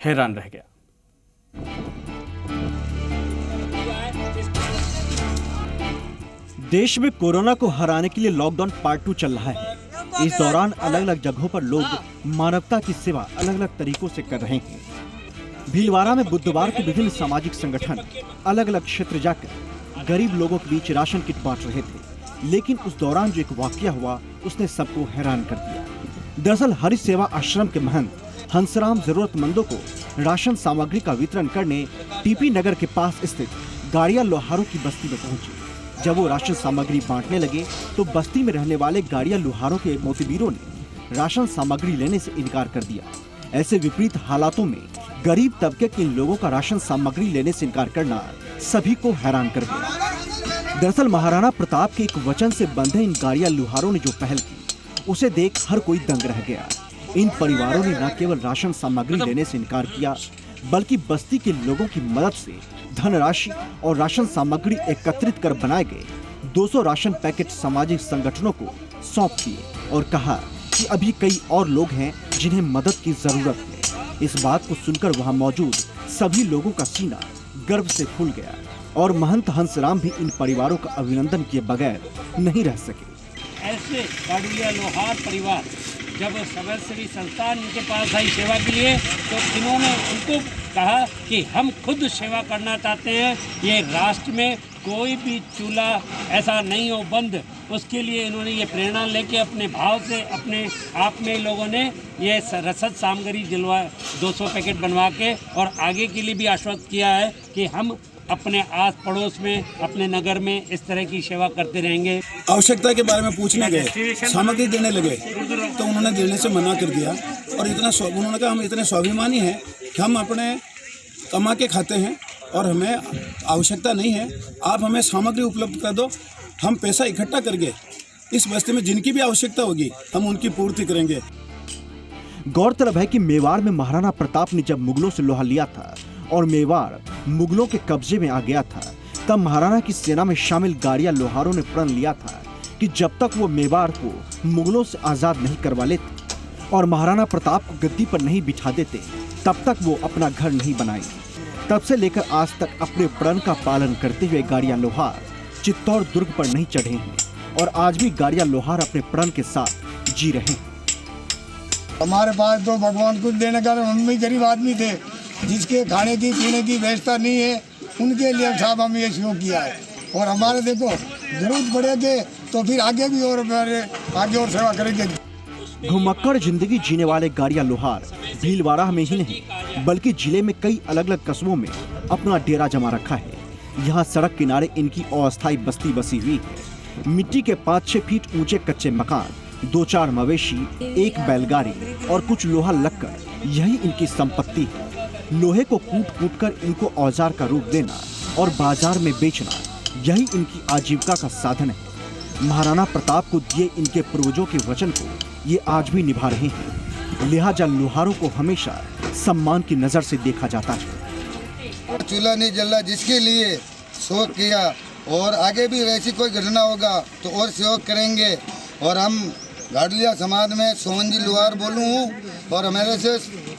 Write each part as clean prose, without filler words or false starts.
हैरान रह गया। देश में कोरोना को हराने के लिए लॉकडाउन पार्ट 2 चल रहा है। इस दौरान अलग अलग जगहों पर लोग मानवता की सेवा अलग अलग तरीकों से कर रहे हैं। भीलवाड़ा में बुधवार को विभिन्न सामाजिक संगठन अलग अलग क्षेत्र जाकर गरीब लोगों के बीच राशन किट बांट रहे थे, लेकिन उस दौरान जो एक वाकया हुआ उसने सबको हैरान कर दिया। दरअसल हरि सेवा आश्रम के महंत हंसराम जरूरतमंदों को राशन सामग्री का वितरण करने टीपी नगर के पास स्थित गाड़िया लोहारों की बस्ती में पहुंचे। जब वो राशन सामग्री बांटने लगे तो बस्ती में रहने वाले गाड़िया लोहारों के मोतीबीरों ने राशन सामग्री लेने से इनकार कर दिया। ऐसे विपरीत हालातों में गरीब तबके के इन लोगों का राशन सामग्री लेने से इनकार करना सभी को हैरान कर दिया। दरअसल महाराणा प्रताप के एक वचन से बंधे इन गाड़िया लोहारों ने जो पहल की उसे देख हर कोई दंग रह गया। इन परिवारों ने न केवल राशन सामग्री लेने से इनकार किया, बल्कि बस्ती के लोगों की मदद से धनराशि और राशन सामग्री एकत्रित कर बनाए गए 200 राशन पैकेट सामाजिक संगठनों को सौंप दिए और कहा कि अभी कई और लोग हैं जिन्हें मदद की जरूरत है। इस बात को सुनकर वहां मौजूद सभी लोगों का सीना गर्व से फूल गया और महंत हंसराम भी इन परिवारों का अभिनंदन किए बगैर नहीं रह सके। ऐसे गाड़िया लोहार परिवार जब समाजसेवी संस्थान इनके पास आई सेवा के लिए तो इन्होंने उनको कहा कि हम खुद सेवा करना चाहते हैं। ये राष्ट्र में कोई भी चूल्हा ऐसा नहीं हो बंद, उसके लिए इन्होंने ये प्रेरणा लेके अपने भाव से अपने आप में लोगों ने ये रसद सामग्री दिलवा 200 पैकेट बनवा के और आगे के लिए भी आश्वस्त किया है कि हम अपने आस पड़ोस में अपने नगर में इस तरह की सेवा करते रहेंगे। आवश्यकता के बारे में पूछने गए, सामग्री देने लगे तो उन्होंने देने से मना कर दिया और उन्होंने कहा हम इतने स्वाभिमानी हैं कि हम अपने कमा के खाते हैं और हमें आवश्यकता नहीं है, आप हमें सामग्री उपलब्ध कर दो, हम पैसा इकट्ठा करके इस बस्ती में जिनकी भी आवश्यकता होगी हम उनकी पूर्ति करेंगे। गौरतलब है कि मेवाड़ में महाराणा प्रताप ने जब मुगलों से लोहा लिया था और मेवाड़ मुगलों के कब्जे में आ गया था, तब महाराणा की सेना में शामिल गाड़िया लोहारों ने प्रण लिया था कि जब तक वो मेवाड़ को मुगलों से आजाद नहीं करवा लेते और महाराणा प्रताप को गद्दी पर नहीं बिठा देते तब तक वो अपना घर नहीं बनाएंगे। तब से लेकर आज तक अपने प्रण का पालन करते हुए गाड़िया लोहार चित्तौड़ दुर्ग पर नहीं चढ़े हैं और आज भी गाड़िया लोहार अपने प्रण के साथ जी रहे हैं। हमारे पास तो भगवान कुछ देने का, हम भी गरीब आदमी थे जिसके खाने की पीने की व्यवस्था नहीं है, उनके लिए साहब हम ये शुरू किया है और हमारे देखो जरूरत पड़ेगी तो फिर आगे भी और सेवा करेंगे। घुमक्कड़ जिंदगी जीने वाले गाड़िया लोहार भीलवाड़ा में ही नहीं बल्कि जिले में कई अलग अलग कस्बों में अपना डेरा जमा रखा है। यहाँ सड़क किनारे इनकी अस्थायी बस्ती बसी हुई है। मिट्टी के 5-6 फीट ऊंचे कच्चे मकान, 2-4 मवेशी, एक बैलगाड़ी और कुछ लोहा लक्कड़, यही इनकी संपत्ति है। लोहे को कूट कर इनको औजार का रूप देना और बाजार में बेचना, यही इनकी आजीविका का साधन है। महाराणा प्रताप को दिए इनके पूर्वजों के वचन को ये आज भी निभा रहे हैं। लिहाजा लोहारों को हमेशा सम्मान की नजर से देखा जाता है। चूल्हा नहीं जल रहा जिसके लिए शोक किया और आगे भी ऐसी कोई घटना होगा तो और सहयोग करेंगे। और हम गाड़िया समाज में सोमन जी लोहार बोलूँ हूँ और हमारे से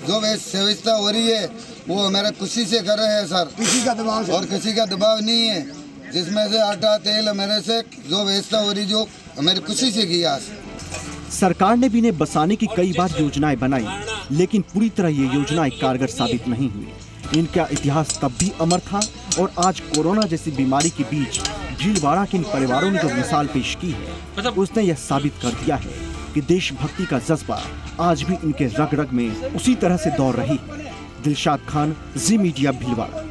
जो व्यवस्था हो रही है वो हमारे खुशी से कर रहे हैं सर, किसी का दबाव और किसी का दबाव नहीं है। जिसमें से आटा तेल हमारे से जो व्यवस्था हो रही जो हमारी खुशी से किया। सरकार ने भी इन्हें बसाने की कई बार योजनाएं बनाई, लेकिन पूरी तरह ये योजनाएं कारगर साबित नहीं हुई। इनका इतिहास तब भी अमर था और आज कोरोना जैसी बीमारी के बीच भीलवाड़ा के इन परिवारों ने जो मिसाल पेश की है उसने यह साबित कर दिया है कि देशभक्ति का जज्बा आज भी इनके रग रग में उसी तरह से दौड़ रही है। दिलशाद खान, जी मीडिया, भीलवाड़ा।